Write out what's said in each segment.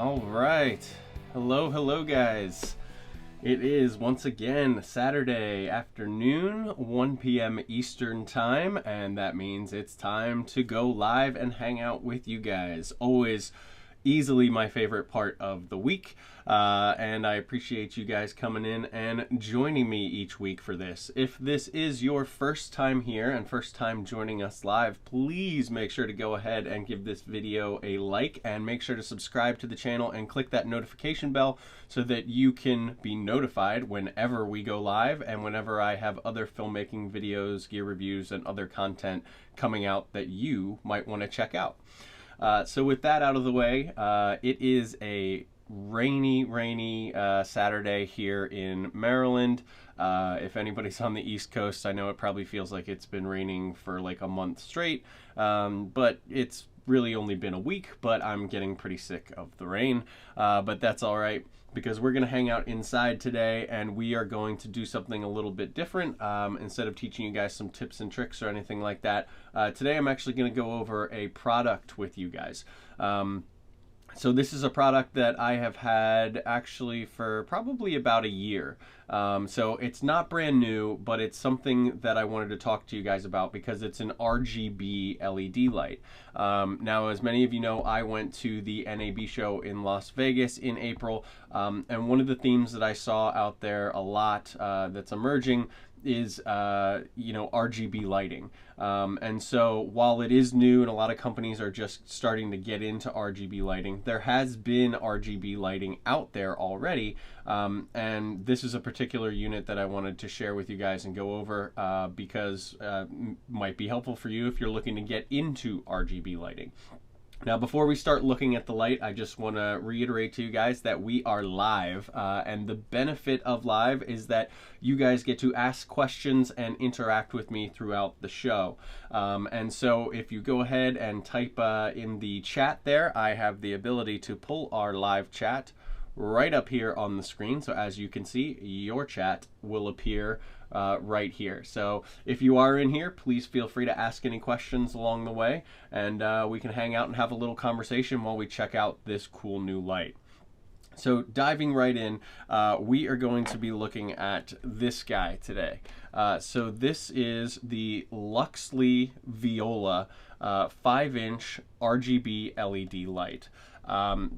All right. Hello guys. It is once again Saturday afternoon, 1 p.m. Eastern time, and that means it's time to go live and hang out with you guys. Always easily my favorite part of the week, and I appreciate you guys coming in and joining me each week for this. If this is your first time here and first time joining us live, please make sure to go ahead and give this video a like and make sure to subscribe to the channel and click that notification bell so that you can be notified whenever we go live and whenever I have other filmmaking videos, gear reviews, and other content coming out that you might want to check out. So with that out of the way, it is a rainy Saturday here in Maryland. If anybody's on the East Coast, I know it probably feels like it's been raining for like a month straight, but it's really only been a week, but I'm getting pretty sick of the rain, but that's all right, because we're going to hang out inside today and we are going to do something a little bit different. Instead of teaching you guys some tips and tricks or anything like that, today I'm actually going to go over a product with you guys. So this is a product that I have had actually for probably about a year. So it's not brand new, but it's something that I wanted to talk to you guys about because it's an RGB LED light. Now, as many of you know, I went to the NAB show in Las Vegas in April, and one of the themes that I saw out there a lot that's emerging is RGB lighting. And so while it is new and a lot of companies are just starting to get into RGB lighting, there has been RGB lighting out there already, and this is a particular unit that I wanted to share with you guys and go over because might be helpful for you if you're looking to get into RGB lighting. Now, before we start looking at the light, I just want to reiterate to you guys that we are live, and the benefit of live is that you guys get to ask questions and interact with me throughout the show. And so if you go ahead and type in the chat there, I have the ability to pull our live chat right up here on the screen. So as you can see, your chat will appear right here. So if you are in here, please feel free to ask any questions along the way, and we can hang out and have a little conversation while we check out this cool new light. So diving right in, we are going to be looking at this guy today. So this is the Luxli Viola 5-inch RGB LED light.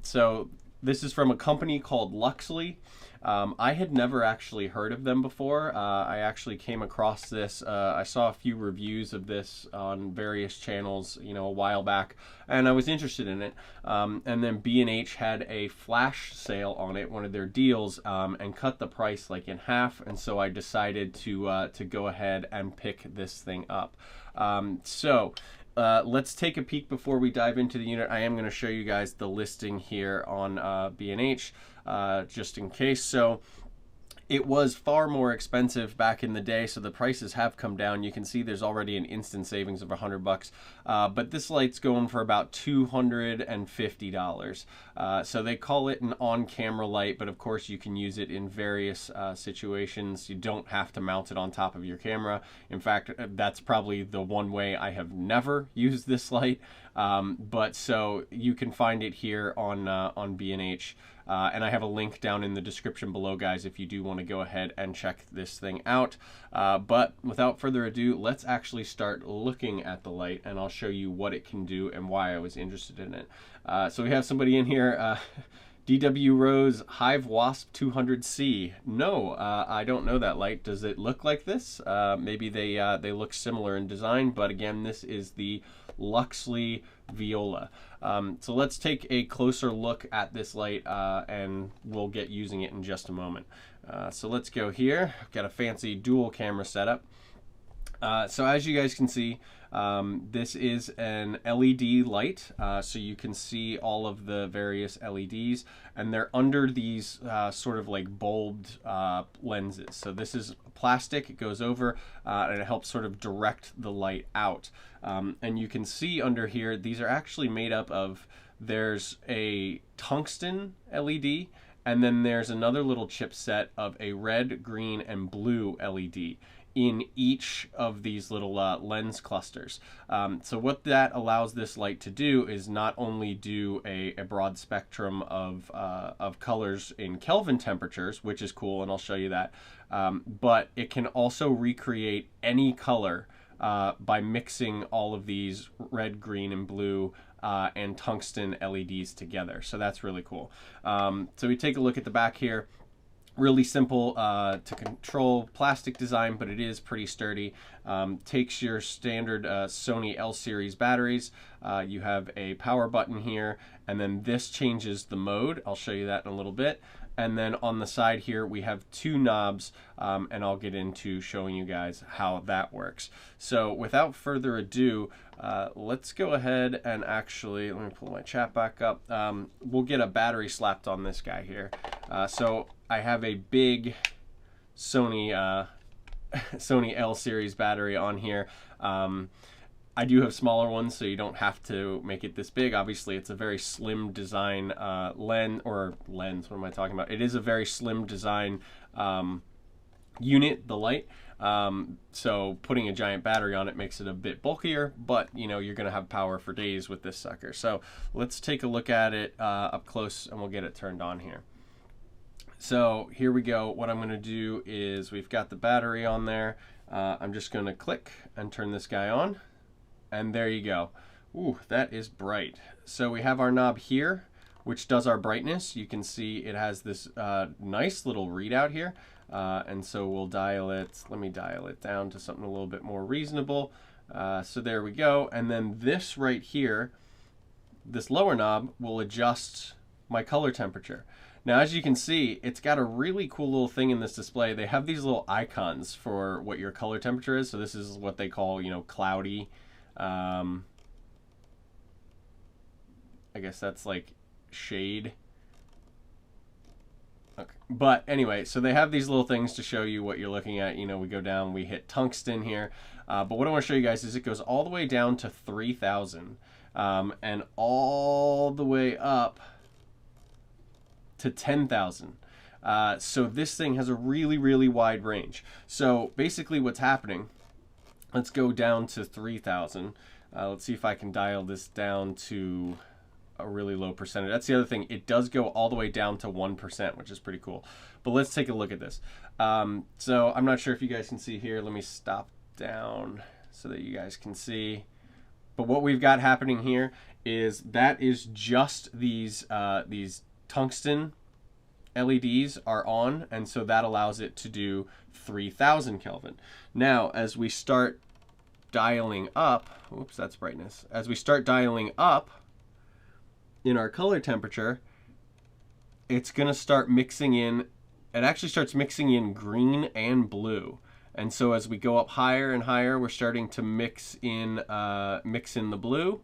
So this is from a company called Luxli. I had never actually heard of them before. I actually came across this. I saw a few reviews of this on various channels, a while back, and I was interested in it. And then B&H had a flash sale on it, one of their deals, and cut the price like in half. And so I decided to go ahead and pick this thing up. Let's take a peek before we dive into the unit. I am going to show you guys the listing here on B&H just in case. So it was far more expensive back in the day, so the prices have come down. You can see there's already an instant savings of $100, but this light's going for about $250. So they call it an on-camera light, but of course you can use it in various situations. You don't have to mount it on top of your camera. In fact, that's probably the one way I have never used this light, but so you can find it here on B&H. And I have a link down in the description below, guys, if you do want to go ahead and check this thing out. But without further ado, let's actually start looking at the light, and I'll show you what it can do and why I was interested in it. So we have somebody in here, DW Rose Hive Wasp 200C. No, I don't know that light. Does it look like this? Maybe they look similar in design, but again, this is the Luxli Viola. So let's take a closer look at this light, and we'll get using it in just a moment. So let's go here. I've got a fancy dual camera setup. So as you guys can see, this is an LED light, so you can see all of the various LEDs, and they're under these sort of like bulbed lenses. So this is plastic, it goes over, and it helps sort of direct the light out. And you can see under here, these are actually made up of, there's a tungsten LED, and then there's another little chipset of a red, green, and blue LED. in each of these little lens clusters. So what that allows this light to do is not only do a broad spectrum of colors in Kelvin temperatures, which is cool, and I'll show you that, but it can also recreate any color by mixing all of these red, green, and blue and tungsten LEDs together. So that's really cool. So we take a look at the back here. Really simple to control plastic design, but it is pretty sturdy. Takes your standard Sony L series batteries. You have a power button here, and then this changes the mode. I'll show you that in a little bit. And then on the side here, we have two knobs, and I'll get into showing you guys how that works. So without further ado, let's go ahead and actually, let me pull my chat back up. We'll get a battery slapped on this guy here. So I have a big Sony Sony L series battery on here. I do have smaller ones, so you don't have to make it this big. Obviously, it's a very slim design lens. What am I talking about? It is a very slim design unit, the light. So putting a giant battery on it makes it a bit bulkier, but you know, you're going to have power for days with this sucker. So let's take a look at it up close, and we'll get it turned on here. So here we go. What I'm going to do is, we've got the battery on there. I'm just going to click and turn this guy on. And there you go. Ooh, that is bright. So we have our knob here, which does our brightness. You can see it has this nice little readout here. And so we'll dial it. Let me dial it down to something a little bit more reasonable. So there we go. And then this right here, this lower knob, will adjust my color temperature. Now, as you can see, it's got a really cool little thing in this display. They have these little icons for what your color temperature is. So this is what they call, you know, cloudy. I guess that's like shade. Okay. But anyway, so they have these little things to show you what you're looking at. You know, we go down, we hit tungsten here. But what I want to show you guys is it goes all the way down to 3000 and all the way up to 10,000. So this thing has a really, really wide range. So basically what's happening, let's go down to 3000. Let's see if I can dial this down to a really low percentage. That's the other thing. It does go all the way down to 1%, which is pretty cool. But let's take a look at this. So I'm not sure if you guys can see here. Let me stop down so that you guys can see. But what we've got happening here is that is just these tungsten LEDs are on, and so that allows it to do 3000 Kelvin. Now, as we start dialing up, oops, that's brightness. As we start dialing up in our color temperature, it's going to start mixing in, it actually starts mixing in green and blue. And so as we go up higher and higher, we're starting to mix in the blue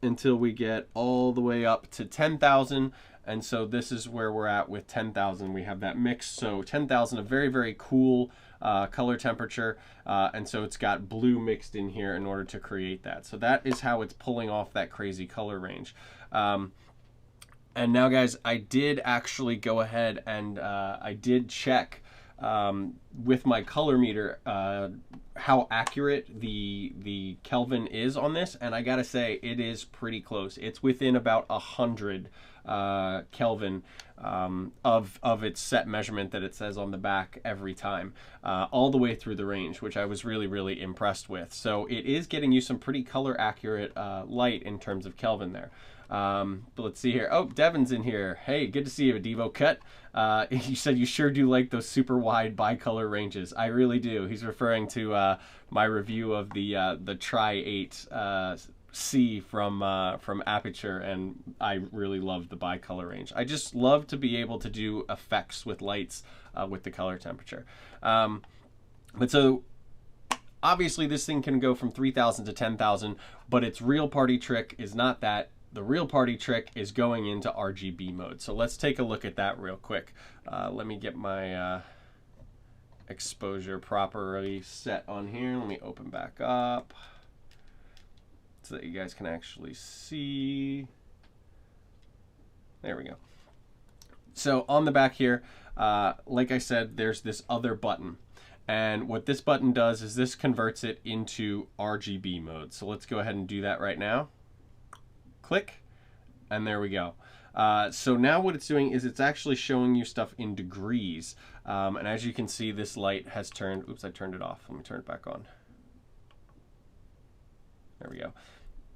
until we get all the way up to 10,000. And so this is where we're at with 10,000. We have that mix. So 10,000, a very, very cool color temperature. And so it's got blue mixed in here in order to create that. So that is how it's pulling off that crazy color range. And now, guys, I did actually go ahead and I did check with my color meter how accurate the Kelvin is on this, and I gotta say it is pretty close. It's within about 100 Kelvin of its set measurement that it says on the back every time, all the way through the range, which I was really, really impressed with. So it is getting you some pretty color accurate light in terms of Kelvin there. But let's see here. Oh, Devin's in here. Hey, good to see you, Devo Cut. You said you sure do like those super wide bicolor ranges. I really do. He's referring to my review of the Tri-8 C from Aperture, and I really love the bicolor range. I just love to be able to do effects with lights with the color temperature. But so obviously this thing can go from 3000 to 10,000, but its real party trick is not that. The real party trick is going into RGB mode. So let's take a look at that real quick. Let me get my exposure properly set on here. Let me open back up so that you guys can actually see. There we go. So on the back here, like I said, there's this other button. And what this button does is this converts it into RGB mode. So let's go ahead and do that right now. Click, and there we go. So now what it's doing is it's actually showing you stuff in degrees. And as you can see, this light has turned, oops, I turned it off. Let me turn it back on. There we go.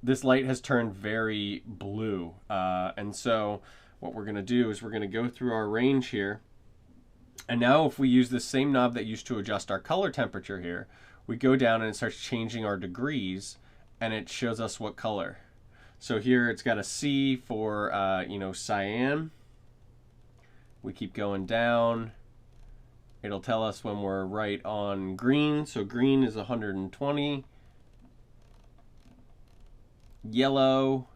This light has turned very blue. And so what we're gonna do is we're gonna go through our range here. And now if we use the same knob that used to adjust our color temperature here, we go down and it starts changing our degrees and it shows us what color. So here it's got a C for, you know, cyan. We keep going down. It'll tell us when we're right on green. So green is 120. Yellow.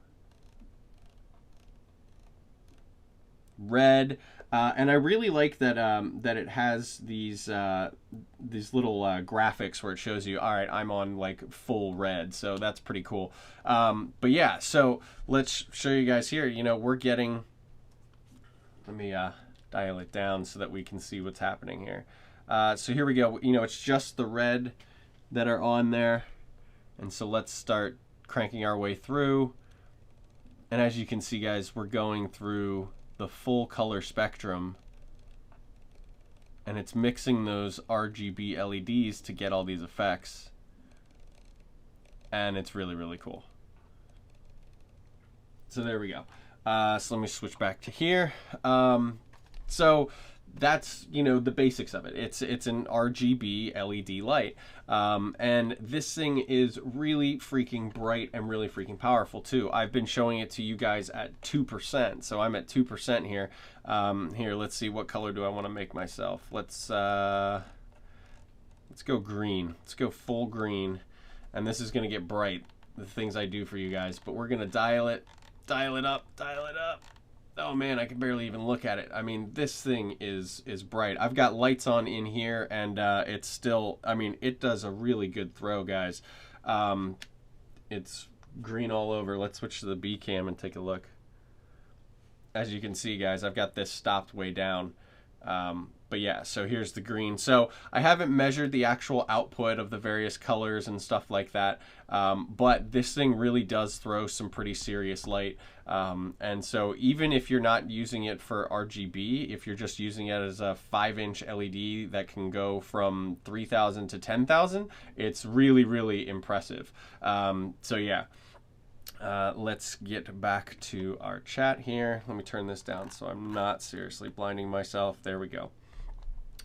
Red. And I really like that that it has these little graphics where it shows you, all right, I'm on like full red, so that's pretty cool. But yeah, so let's show you guys here. You know, we're getting. Let me dial it down so that we can see what's happening here. So here we go. You know, it's just the red that are on there, and so let's start cranking our way through. And as you can see, guys, we're going through the full color spectrum, and it's mixing those RGB LEDs to get all these effects, and it's really, really cool. So there we go. So let me switch back to here. So that's, you know, the basics of it. It's an RGB LED light, and this thing is really freaking bright and really freaking powerful too. I've been showing it to you guys at 2%, so I'm at 2% here. Here, let's see, what color do I want to make myself? Let's go green. Let's go full green, and this is going to get bright, the things I do for you guys, but we're going to dial it up. Oh man, I can barely even look at it. I mean, this thing is bright. I've got lights on in here, and it's still, I mean, it does a really good throw, guys. It's green all over. Let's switch to the B cam and take a look. As you can see, guys, I've got this stopped way down. But yeah, so here's the green. So I haven't measured the actual output of the various colors and stuff like that, but this thing really does throw some pretty serious light. And so even if you're not using it for RGB, if you're just using it as a 5-inch LED that can go from 3,000 to 10,000, it's really, really impressive. So yeah. Let's get back to our chat here. Let me turn this down so I'm not seriously blinding myself. There we go.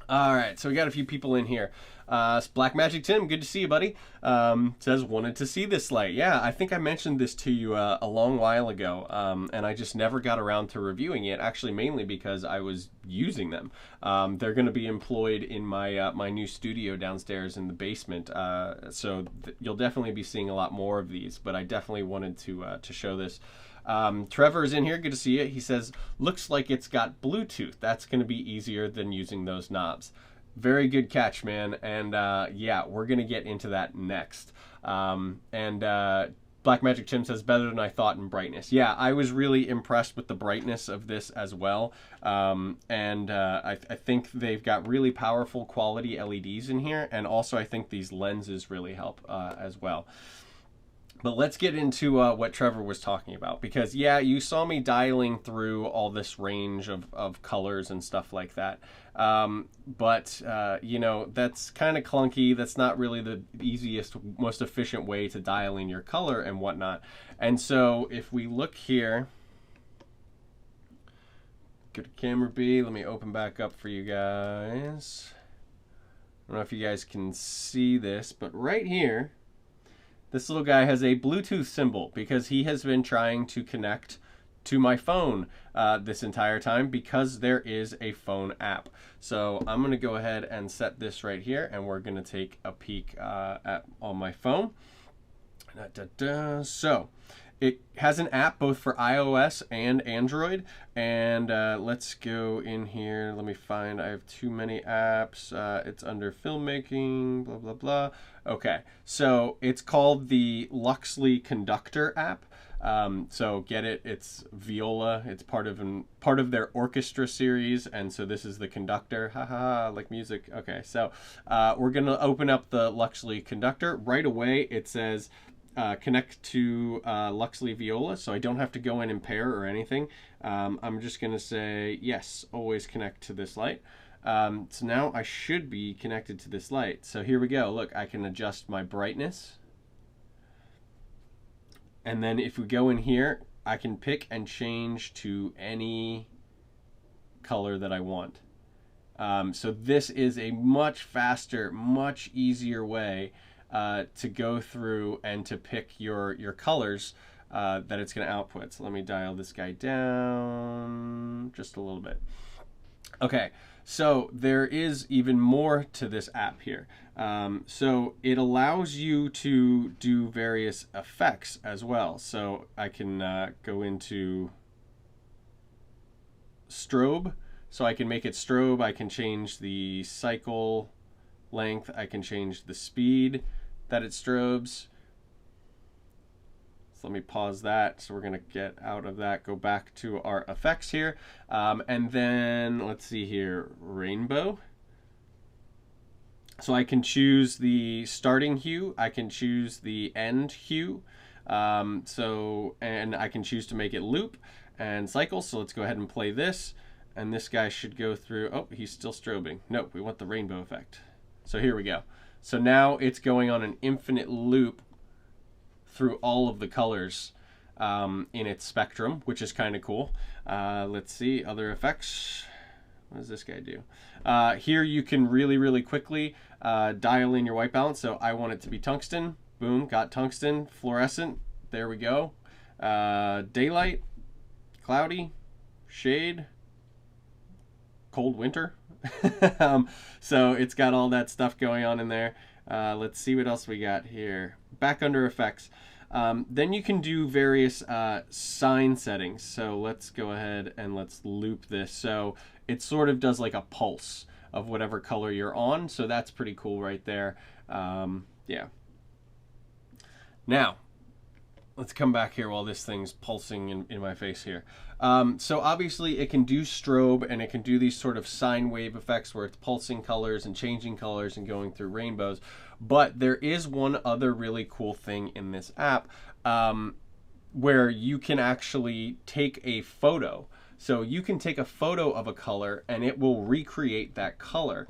All right, so we got a few people in here. Black Magic Tim, good to see you, buddy. Says, wanted to see this light. Yeah, I think I mentioned this to you a long while ago, and I just never got around to reviewing it, actually mainly because I was using them. They're going to be employed in my my new studio downstairs in the basement, so you'll definitely be seeing a lot more of these, but I definitely wanted to show this. Trevor is in here. Good to see you. He says, looks like it's got Bluetooth. That's going to be easier than using those knobs. Very good catch, man. And yeah, we're going to get into that next. Black Magic Tim says, better than I thought in brightness. Yeah, I was really impressed with the brightness of this as well. I think they've got really powerful quality LEDs in here. And also I think these lenses really help as well. But let's get into what Trevor was talking about, because yeah, you saw me dialing through all this range of colors and stuff like that. You know, that's kind of clunky. That's not really the easiest, most efficient way to dial in your color and whatnot. And so if we look here, go to camera B, let me open back up for you guys. I don't know if you guys can see this, but right here, this little guy has a Bluetooth symbol because he has been trying to connect to my phone this entire time because there is a phone app. So I'm going to go ahead and set this right here, and we're going to take a peek on my phone. So it has an app both for iOS and Android, and let's go in here. Let me find, I have too many apps. It's under filmmaking, blah, blah, blah. Okay, so it's called the Luxli Conductor app. So get it, it's Viola, it's part of their orchestra series, and so this is the Conductor, haha, like music. Okay, so we're gonna open up the Luxli Conductor. Right away it says connect to Luxli Viola, so I don't have to go in and pair or anything. I'm just gonna say yes, always connect to this light. So now I should be connected to this light. So here we go. Look, I can adjust my brightness. And then if we go in here, I can pick and change to any color that I want. So this is a much faster, much easier way to go through and to pick your colors that it's going to output. So let me dial this guy down just a little bit. Okay, so there is even more to this app here. So it allows you to do various effects as well. So I can go into strobe. So I can make it strobe. I can change the cycle length. I can change the speed that it strobes. So let me pause that. So we're going to get out of that, go back to our effects here. And then let's see here, rainbow. So I can choose the starting hue. I can choose the end hue. And I can choose to make it loop and cycle. So let's go ahead and play this. And this guy should go through. Oh, he's still strobing. Nope, we want the rainbow effect. So here we go. So now it's going on an infinite loop through all of the colors in its spectrum, which is kind of cool. Let's see, other effects. What does this guy do? Here you can really quickly dial in your white balance. So I want it to be tungsten. Boom, got tungsten. Fluorescent. There we go. Daylight. Cloudy. Shade. Cold winter. So it's got all that stuff going on in there. Let's see what else we got here. Back under effects. Then you can do various sign settings. So let's go ahead and let's loop this. So it sort of does like a pulse of whatever color you're on. So that's pretty cool right there. Yeah. Now, let's come back here while this thing's pulsing in my face here. So obviously it can do strobe and it can do these sort of sine wave effects where it's pulsing colors and changing colors and going through rainbows. But there is one other really cool thing in this app where you can actually take a photo. So you can take a photo of a color and it will recreate that color.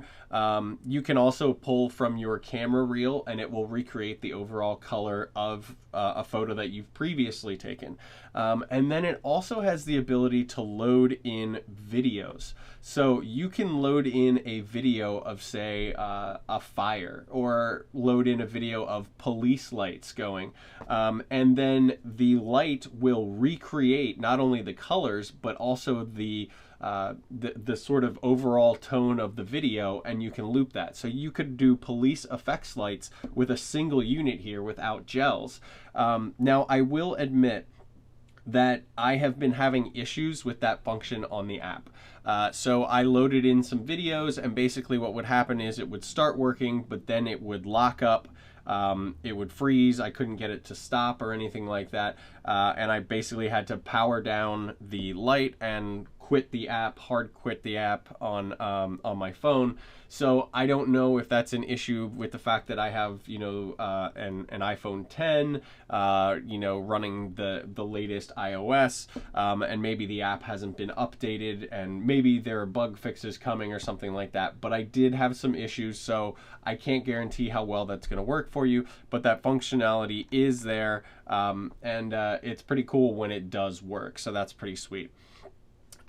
You can also pull from your camera reel and it will recreate the overall color of a photo that you've previously taken. And then it also has the ability to load in videos. So you can load in a video of, say, a fire, or load in a video of police lights going. And then the light will recreate not only the colors, but also the sort of overall tone of the video, and you can loop that. So you could do police effects lights with a single unit here without gels. Now I will admit that I have been having issues with that function on the app. So I loaded in some videos, and basically what would happen is it would start working, but then it would lock up. It would freeze. I couldn't get it to stop or anything like that. And I basically had to power down the light and quit the app, hard quit the app on my phone. So I don't know if that's an issue with the fact that I have, you know, an iPhone 10, you know, running the latest iOS, and maybe the app hasn't been updated, and maybe there are bug fixes coming or something like that. But I did have some issues, so I can't guarantee how well that's going to work for you, but that functionality is there, and it's pretty cool when it does work, so that's pretty sweet.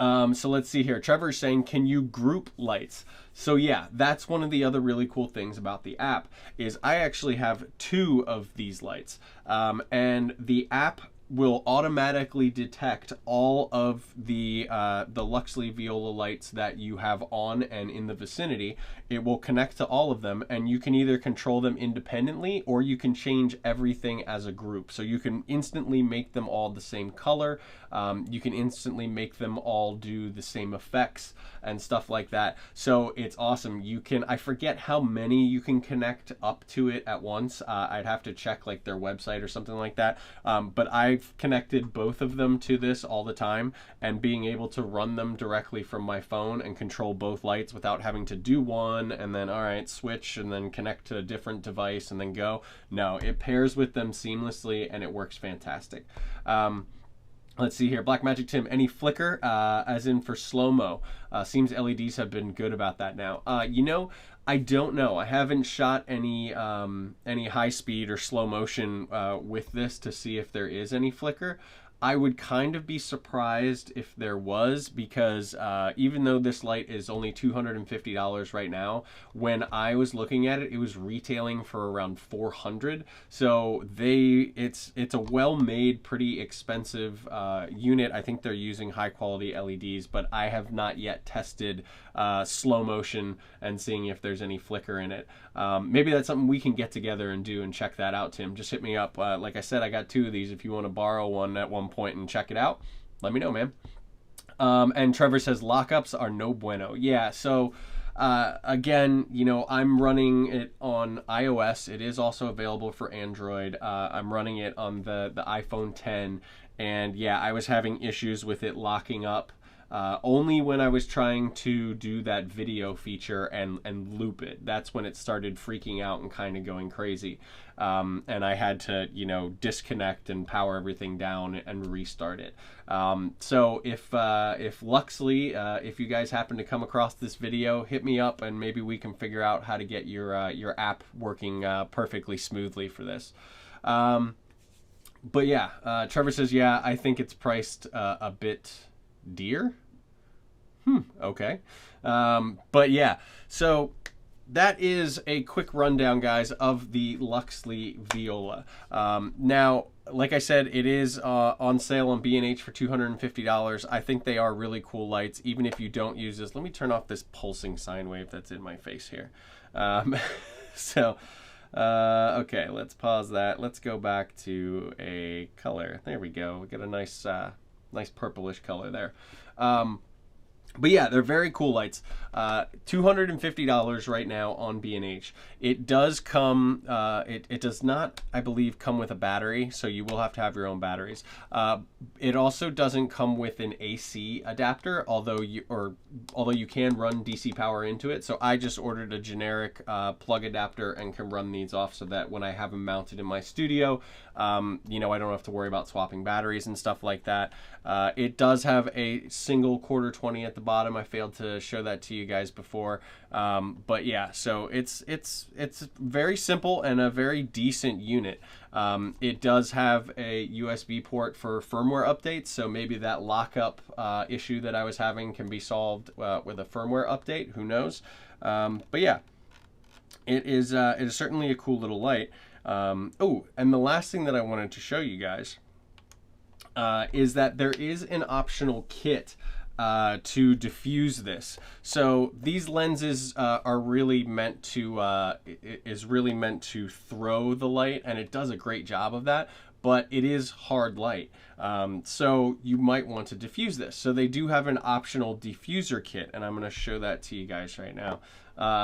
So let's see here. Trevor's saying, can you group lights? So yeah, that's one of the other really cool things about the app is I actually have 2 of these lights, and the app will automatically detect all of the Luxli Viola lights that you have on and in the vicinity. It will connect to all of them, and you can either control them independently or you can change everything as a group. So you can instantly make them all the same color. You can instantly make them all do the same effects and stuff like that. So it's awesome. You can, I forget how many you can connect up to it at once. I'd have to check like their website or something like that. But I've I've connected both of them to this all the time, and being able to run them directly from my phone and control both lights without having to do one and then, all right, switch and then connect to a different device and then go. No, it pairs with them seamlessly and it works fantastic. Let's see here. Blackmagic Tim, any flicker, as in for slow-mo? Seems LEDs have been good about that now. You know, I don't know. I haven't shot any high speed or slow motion with this to see if there is any flicker. I would kind of be surprised if there was, because even though this light is only $250 right now, when I was looking at it, it was retailing for around $400. So it's a well-made, pretty expensive unit. I think they're using high-quality LEDs, but I have not yet tested slow motion and seeing if there's any flicker in it. Maybe that's something we can get together and do and check that out, Tim. Just hit me up. Like I said, I got 2 of these. If you want to borrow one at one point and check it out, let me know, man. And Trevor says lockups are no bueno. Yeah, so again, you know, I'm running it on iOS. It is also available for Android. I'm running it on the iPhone 10, and yeah, I was having issues with it locking up. Only when I was trying to do that video feature and loop it. That's when it started freaking out and kind of going crazy. And I had to, you know, disconnect and power everything down and restart it. So if Luxli, if you guys happen to come across this video, hit me up and maybe we can figure out how to get your app working perfectly smoothly for this. But yeah, Trevor says, yeah, I think it's priced a bit dear. Okay. But yeah, so that is a quick rundown, guys, of the Luxli Viola. Now, like I said, it is on sale on B&H for $250. I think they are really cool lights, even if you don't use this. Let me turn off this pulsing sine wave that's in my face here. Okay, let's pause that. Let's go back to a color. There we go. We get a nice purplish color there. But yeah, they're very cool lights. $250 right now on B&H. It does come, it does not, I believe, come with a battery, so you will have to have your own batteries. It also doesn't come with an AC adapter, although you can run DC power into it. So I just ordered a generic plug adapter and can run these off so that when I have them mounted in my studio, you know, I don't have to worry about swapping batteries and stuff like that. It does have a single quarter 20 at the bottom. I failed to show that to you guys before. But yeah, so it's very simple and a very decent unit. It does have a USB port for firmware updates, so maybe that lockup issue that I was having can be solved with a firmware update. Who knows? But yeah, it is certainly a cool little light. Oh, and the last thing that I wanted to show you guys is that there is an optional kit to diffuse this. So these lenses are really meant to really meant to throw the light, and it does a great job of that, but it is hard light. So you might want to diffuse this. So they do have an optional diffuser kit, and I'm going to show that to you guys right now.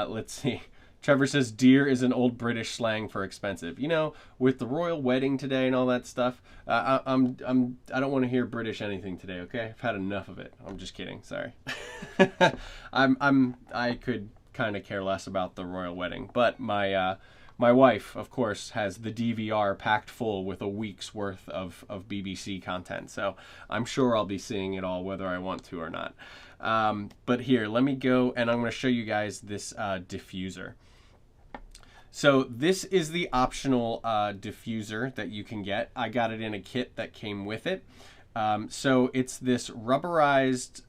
Let's see. Trevor says dear is an old British slang for expensive. You know, with the royal wedding today and all that stuff, I don't want to hear British anything today. Okay, I've had enough of it. I'm just kidding. Sorry. I could kind of care less about the royal wedding, but my wife, of course, has the DVR packed full with a week's worth of BBC content. So I'm sure I'll be seeing it all, whether I want to or not. But here, let me go, and I'm going to show you guys this diffuser. So this is the optional diffuser that you can get. I got it in a kit that came with it. So it's this rubberized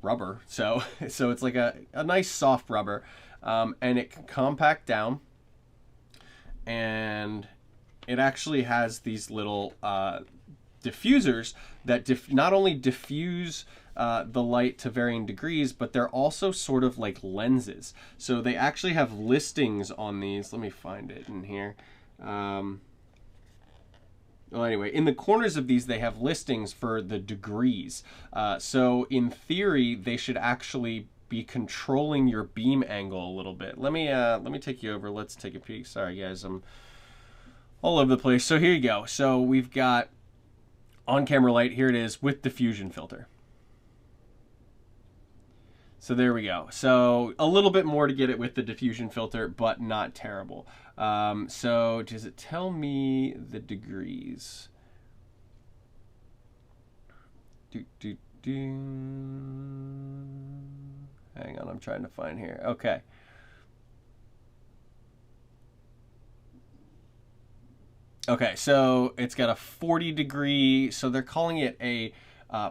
rubber. So it's like a nice soft rubber, and it can compact down. And it actually has these little diffusers that not only diffuse the light to varying degrees, but they're also sort of like lenses. So they actually have listings on these. Let me find it in here. Well, anyway, in the corners of these, they have listings for the degrees. So in theory, they should actually be controlling your beam angle a little bit. Let me take you over. Let's take a peek. Sorry, guys, I'm all over the place. So here you go. So we've got on-camera light. Here it is with diffusion filter. So there we go. So a little bit more to get it with the diffusion filter, but not terrible. So does it tell me the degrees? Hang on, I'm trying to find here. Okay. Okay, so it's got a 40 degree, so they're calling it a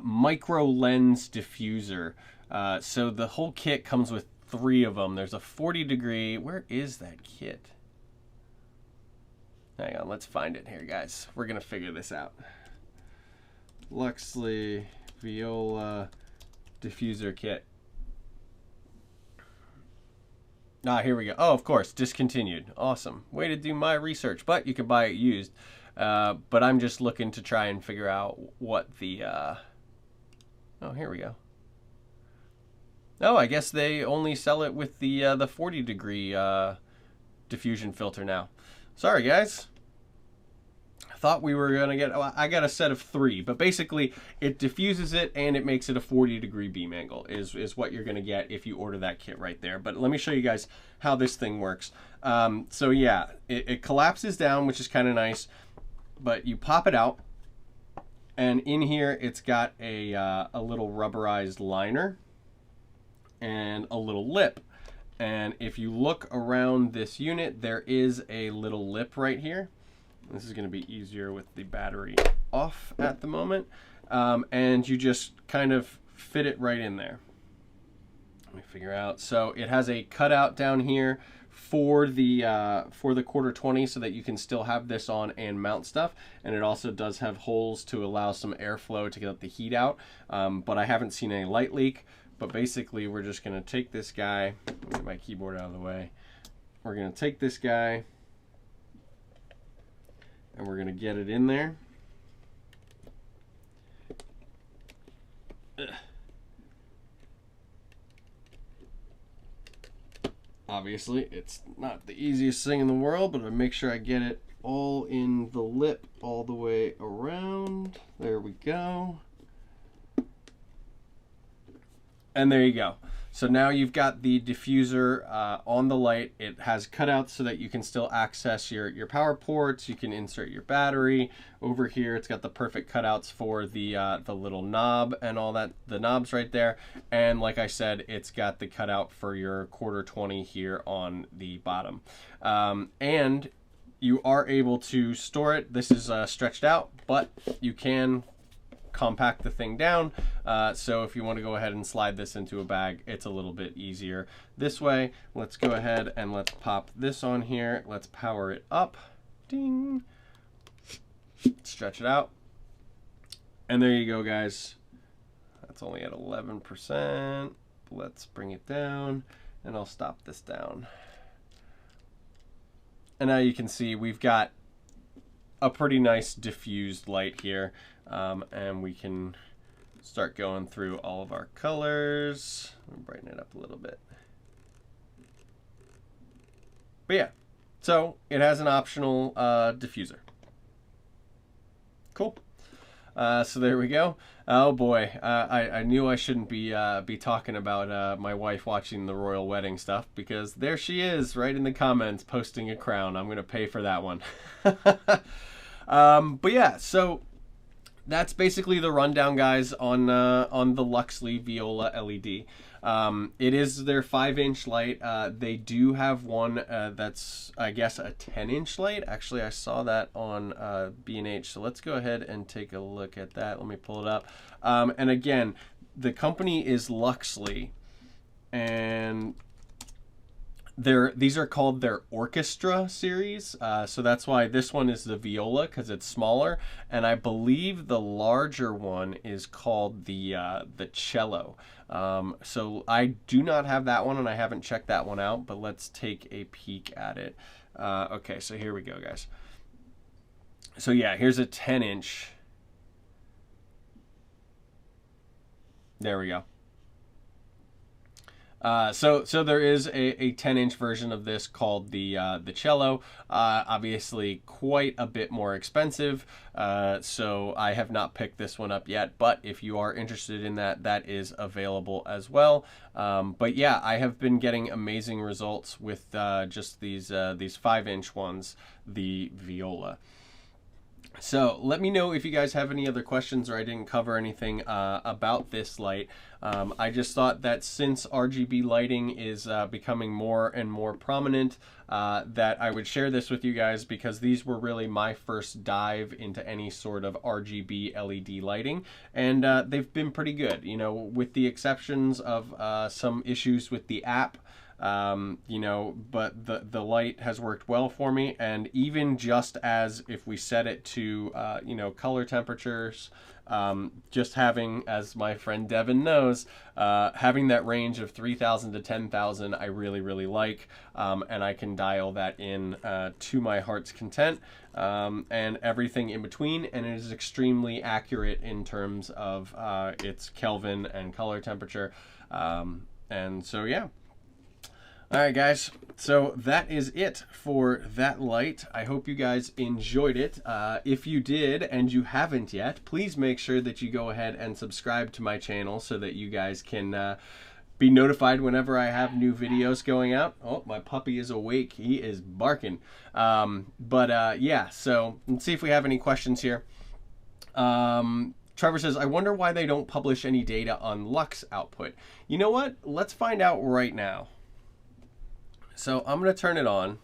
micro lens diffuser. So the whole kit comes with 3 of them. There's a 40 degree. Where is that kit? Hang on, let's find it here, guys. We're going to figure this out. Luxli Viola Diffuser Kit. Ah, here we go. Oh, of course, discontinued. Awesome. Way to do my research, but you can buy it used. But I'm just looking to try and figure out what the... Oh, here we go. Oh, I guess they only sell it with the 40 degree diffusion filter now. Sorry, guys. I thought we were going to get... Oh, I got a set of 3, but basically it diffuses it and it makes it a 40 degree beam angle is what you're going to get if you order that kit right there. But let me show you guys how this thing works. So yeah, it collapses down, which is kind of nice, but you pop it out and in here it's got a little rubberized liner and a little lip. And if you look around this unit, there is a little lip right here. This is going to be easier with the battery off at the moment. And you just kind of fit it right in there. Let me figure out. So it has a cutout down here for the quarter 20 so that you can still have this on and mount stuff. And it also does have holes to allow some airflow to get the heat out. But I haven't seen any light leak. But basically, we're just going to take this guy. Let me get my keyboard out of the way. We're going to take this guy. And we're going to get it in there. Ugh. Obviously, it's not the easiest thing in the world, but I make sure I get it all in the lip all the way around. There we go. And there you go. So now you've got the diffuser on the light. It has cutouts so that you can still access your power ports. You can insert your battery. Over here, it's got the perfect cutouts for the little knob and all that, the knobs right there. And like I said, it's got the cutout for your quarter 20 here on the bottom. And you are able to store it. This is stretched out, but you can compact the thing down. So if you want to go ahead and slide this into a bag, it's a little bit easier this way. Let's go ahead and let's pop this on here. Let's power it up. Ding. Stretch it out. And there you go, guys. That's only at 11%. Let's bring it down and I'll stop this down. And now you can see we've got a pretty nice diffused light here. And we can start going through all of our colors. Let me brighten it up a little bit. But yeah, so it has an optional diffuser. Cool. So there we go. Oh boy, I knew I shouldn't be talking about my wife watching the royal wedding stuff, because there she is right in the comments posting a crown. I'm gonna pay for that one. But yeah, so that's basically the rundown, guys, on the Luxli Viola LED. It is their 5-inch light. They do have one that's, I guess, a 10-inch light. Actually, I saw that on B&H. So let's go ahead and take a look at that. Let me pull it up. And again, the company is Luxli, and these are called their Orchestra series, so that's why this one is the Viola, because it's smaller, and I believe the larger one is called the Cello. So I do not have that one, and I haven't checked that one out, but let's take a peek at it. Okay, so here we go, guys. So yeah, here's a 10-inch. There we go. So there is a 10-inch version of this called the Cello. Obviously, quite a bit more expensive. So I have not picked this one up yet. But if you are interested in that, that is available as well. But yeah, I have been getting amazing results with just these 5-inch ones, the Viola. So let me know if you guys have any other questions or I didn't cover anything about this light. I just thought that since RGB lighting is becoming more and more prominent, that I would share this with you guys, because these were really my first dive into any sort of RGB LED lighting, and they've been pretty good, you know, with the exceptions of some issues with the app. You know, but the light has worked well for me, and even just as if we set it to you know, color temperatures, just having, as my friend Devin knows, having that range of 3,000 to 10,000 I really like, and I can dial that in to my heart's content, and everything in between, and it is extremely accurate in terms of its Kelvin and color temperature, and so yeah. Alright guys, so that is it for that light. I hope you guys enjoyed it. If you did and you haven't yet, please make sure that you go ahead and subscribe to my channel so that you guys can be notified whenever I have new videos going out. Oh, my puppy is awake. He is barking. Yeah, so let's see if we have any questions here. Trevor says, I wonder why they don't publish any data on lux output. You know what? Let's find out right now. So I'm going to turn it on.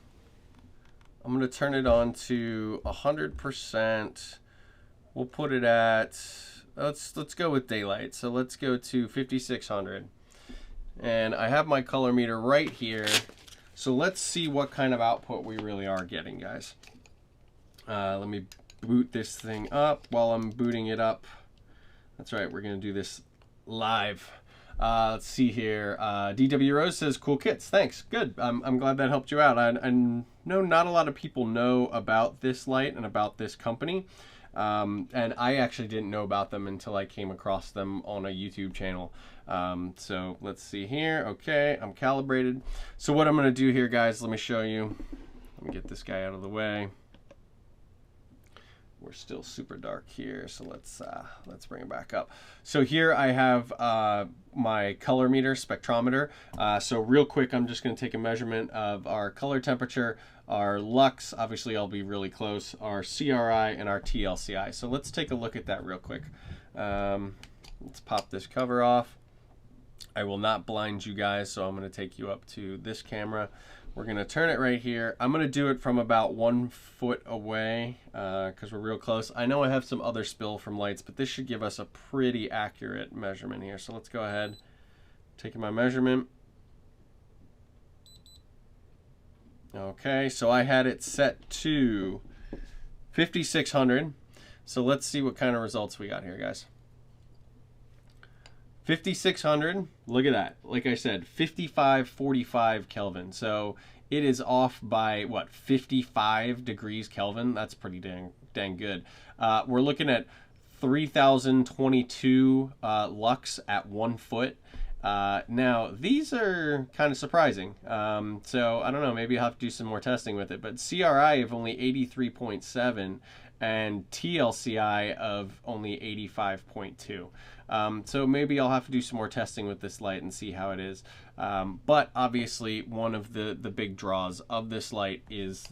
I'm going to turn it on to 100%. We'll put it at, let's go with daylight. So let's go to 5600. And I have my color meter right here. So let's see what kind of output we really are getting, guys. Let me boot this thing up. While I'm booting it up, that's right, we're going to do this live. Let's see here. DW Rose says, cool kits. Thanks. Good. I'm glad that helped you out. I know not a lot of people know about this light and about this company. And I actually didn't know about them until I came across them on a YouTube channel. So let's see here. Okay, I'm calibrated. So what I'm going to do here, guys, let me show you. Let me get this guy out of the way. We're still super dark here, so let's bring it back up. So here I have my color meter spectrometer. So real quick, I'm just going to take a measurement of our color temperature, our lux, obviously I'll be really close, our CRI, and our TLCI. So let's take a look at that real quick. Let's pop this cover off. I will not blind you guys, so I'm going to take you up to this camera. We're going to turn it right here. I'm going to do it from about 1 foot away because we're real close. I know I have some other spill from lights, but this should give us a pretty accurate measurement here. So let's go ahead, taking my measurement. Okay, so I had it set to 5600. So let's see what kind of results we got here, guys. 5600, look at that. Like I said, 5545 Kelvin. So it is off by, what, 55 degrees Kelvin? That's pretty dang good. We're looking at 3022 lux at 1 foot. Now, these are kind of surprising. So I don't know, maybe I'll have to do some more testing with it. But CRI of only 83.7 and TLCI of only 85.2. So maybe I'll have to do some more testing with this light and see how it is. But obviously, one of the big draws of this light is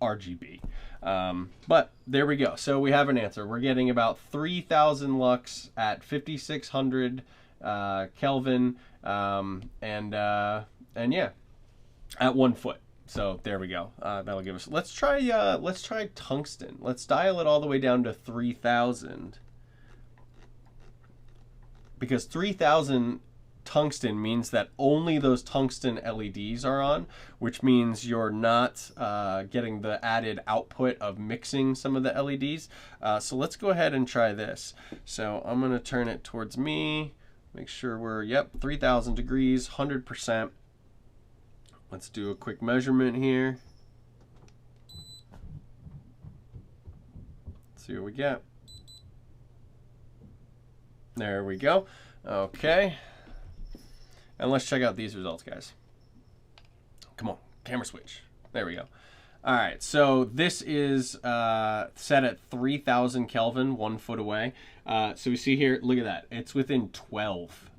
RGB. But there we go. So we have an answer. We're getting about 3,000 lux at 5600 Kelvin, and yeah, at 1 foot. So there we go. That'll give us. Let's try tungsten. Let's dial it all the way down to 3,000. Because 3,000 tungsten means that only those tungsten LEDs are on, which means you're not getting the added output of mixing some of the LEDs. So let's go ahead and try this. So I'm going to turn it towards me. Make sure we're, yep, 3,000 degrees, 100%. Let's do a quick measurement here. Let's see what we get. There we go. Okay. And let's check out these results, guys. Come on, camera switch. There we go. All right, so this is set at 3,000 Kelvin, 1 foot away. So we see here, look at that. It's within 12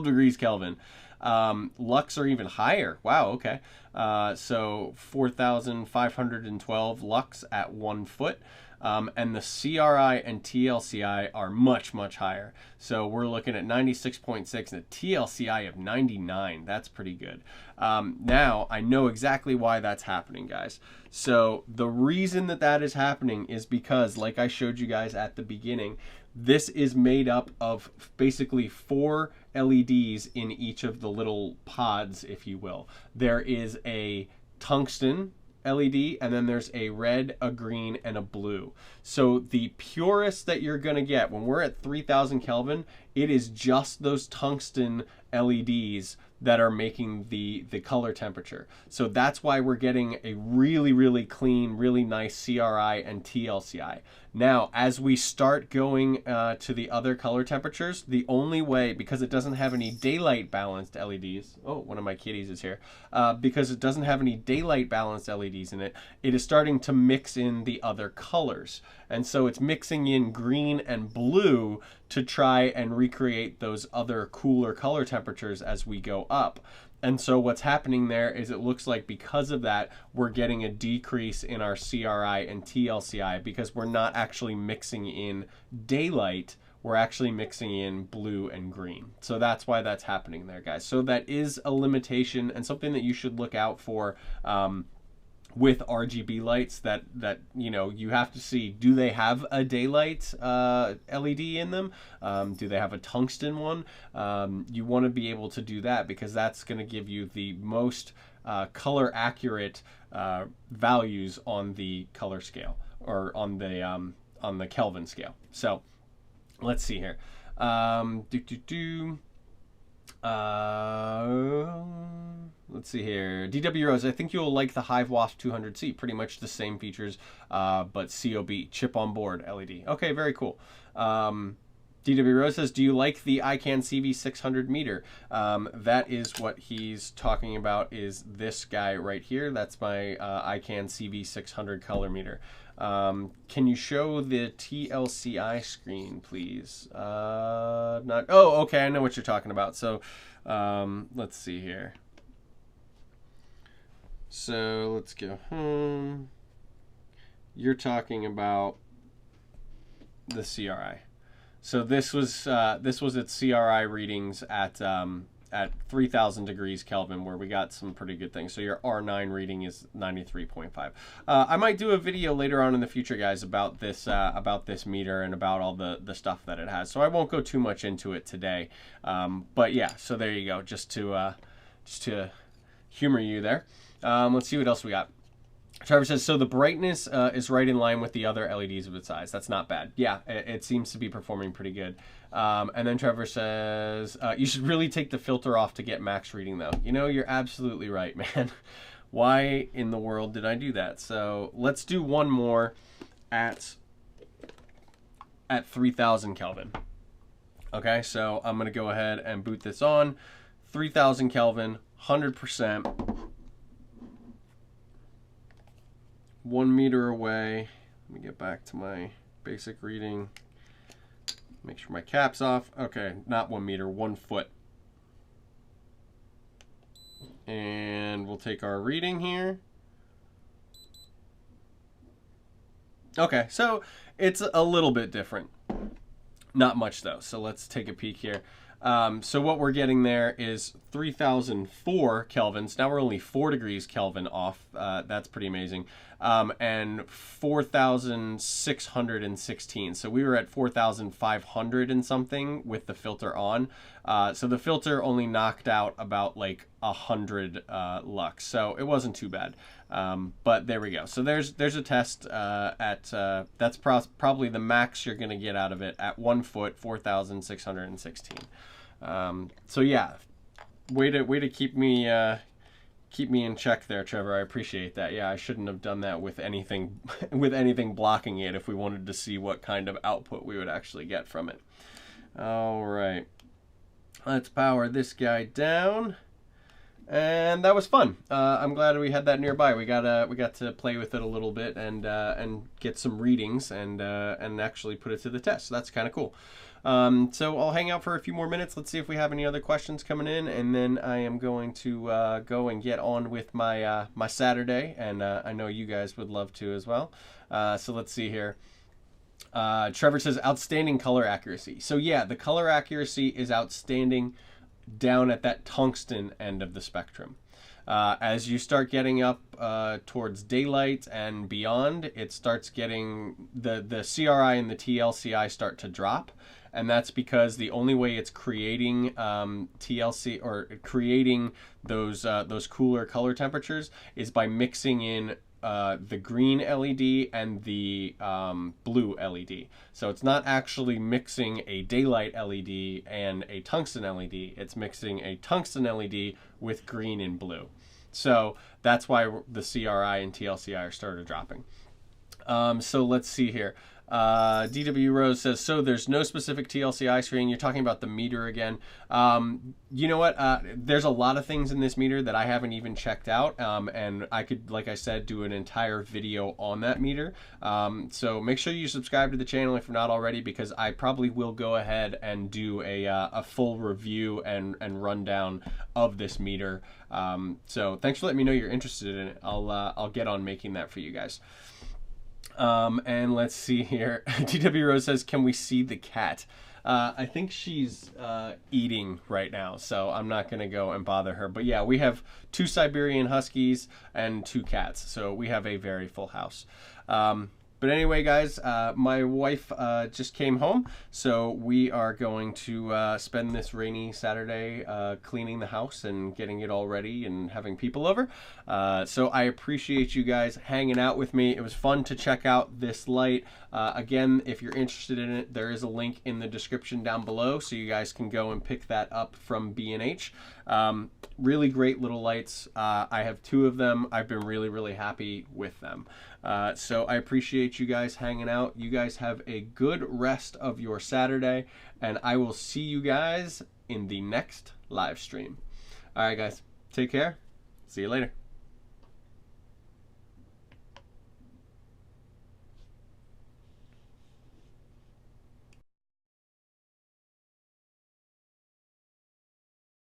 degrees Kelvin. Lux are even higher. Wow, okay. So 4,512 lux at 1 foot. And the CRI and TLCI are much, much higher. So we're looking at 96.6 and a TLCI of 99. That's pretty good. Now, I know exactly why that's happening, guys. So the reason that that is happening is because, like I showed you guys at the beginning, this is made up of basically 4 LEDs in each of the little pods, if you will. There is a tungsten LED, and then there's a red, a green, and a blue. So the purest that you're going to get when we're at 3,000 Kelvin, it is just those tungsten LEDs that are making the color temperature. So that's why we're getting a really, really clean, really nice CRI and TLCI. Now, as we start going to the other color temperatures, the only way, because it doesn't have any daylight balanced LEDs, oh, one of my kitties is here, because it doesn't have any daylight balanced LEDs in it, it is starting to mix in the other colors. And so it's mixing in green and blue to try and recreate those other cooler color temperatures as we go up. And so what's happening there is it looks like because of that, we're getting a decrease in our CRI and TLCI because we're not actually mixing in daylight, we're actually mixing in blue and green. So that's why that's happening there, guys. So that is a limitation and something that you should look out for with RGB lights that you know, you have to see, do they have a daylight LED in them? Do they have a tungsten one? You want to be able to do that because that's going to give you the most color accurate values on the color scale, or on the Kelvin scale. So let's see here. Let's see here. DW Rose, I think you'll like the Hive Wasp 200C. Pretty much the same features, but COB, chip on board LED. Okay, very cool. DW Rose says, do you like the ICANN CV600 meter? That is what he's talking about, is this guy right here. That's my ICANN CV600 color meter. Can you show the TLCI screen, please? Not. Oh, okay, I know what you're talking about. So let's see here. So let's go home. You're talking about the CRI. So this was its CRI readings at 3,000 degrees Kelvin, where we got some pretty good things. So your R9 reading is 93.5. I might do a video later on in the future, guys, about this meter and about all the stuff that it has. So I won't go too much into it today. But yeah, so there you go, just to humor you there. Let's see what else we got. Trevor says, so the brightness is right in line with the other LEDs of its size. That's not bad. Yeah, it seems to be performing pretty good. And then Trevor says, you should really take the filter off to get max reading, though. You know, you're absolutely right, man. Why in the world did I do that? So let's do one more at 3,000 Kelvin. Okay, so I'm going to go ahead and boot this on. 3,000 Kelvin, 100%. 1 meter away. Let me get back to my basic reading. Make sure my cap's off. Okay, not 1 meter, 1 foot. And we'll take our reading here. Okay, so it's a little bit different. Not much though, so let's take a peek here. So what we're getting there is 3,004 kelvins. Now we're only 4 degrees Kelvin off. That's pretty amazing. And 4,616. So we were at 4,500 and something with the filter on. So the filter only knocked out about like 100 lux. So it wasn't too bad. But there we go. So there's a test at that's probably the max you're going to get out of it at 1 foot, 4,616. So yeah, way to keep me in check there, Trevor. I appreciate that. Yeah, I shouldn't have done that with anything blocking it if we wanted to see what kind of output we would actually get from it. All right. Let's power this guy down. And that was fun. I'm glad we had that nearby. We got to play with it a little bit and get some readings and actually put it to the test. So that's kind of cool. So I'll hang out for a few more minutes. Let's see if we have any other questions coming in, and then I am going to go and get on with my my Saturday. And I know you guys would love to as well. So let's see here. Trevor says outstanding color accuracy. So yeah, the color accuracy is outstanding down at that tungsten end of the spectrum. As you start getting up towards daylight and beyond, it starts getting the CRI and the TLCI start to drop, and that's because the only way it's creating TLC or creating those cooler color temperatures is by mixing in the green LED and the blue LED. So it's not actually mixing a daylight LED and a tungsten LED. It's mixing a tungsten LED with green and blue. So that's why the CRI and TLCI are started dropping. So let's see here. DW Rose says, so there's no specific TLCI screen. You're talking about the meter again. You know what? There's a lot of things in this meter that I haven't even checked out. And I could, like I said, do an entire video on that meter. So make sure you subscribe to the channel if you're not already, because I probably will go ahead and do a full review and rundown of this meter. So thanks for letting me know you're interested in it. I'll get on making that for you guys. And let's see here. DW Rose says, can we see the cat? I think she's eating right now, so I'm not going to go and bother her. But yeah, we have 2 Siberian Huskies and 2 cats, so we have a very full house. But anyway, guys, my wife just came home, so we are going to spend this rainy Saturday cleaning the house and getting it all ready and having people over. So I appreciate you guys hanging out with me. It was fun to check out this light. Again, if you're interested in it, there is a link in the description down below, so you guys can go and pick that up from B&H. Really great little lights. I have 2 of them. I've been really, really happy with them. So I appreciate you guys hanging out. You guys have a good rest of your Saturday, and I will see you guys in the next live stream. All right, guys, take care. See you later.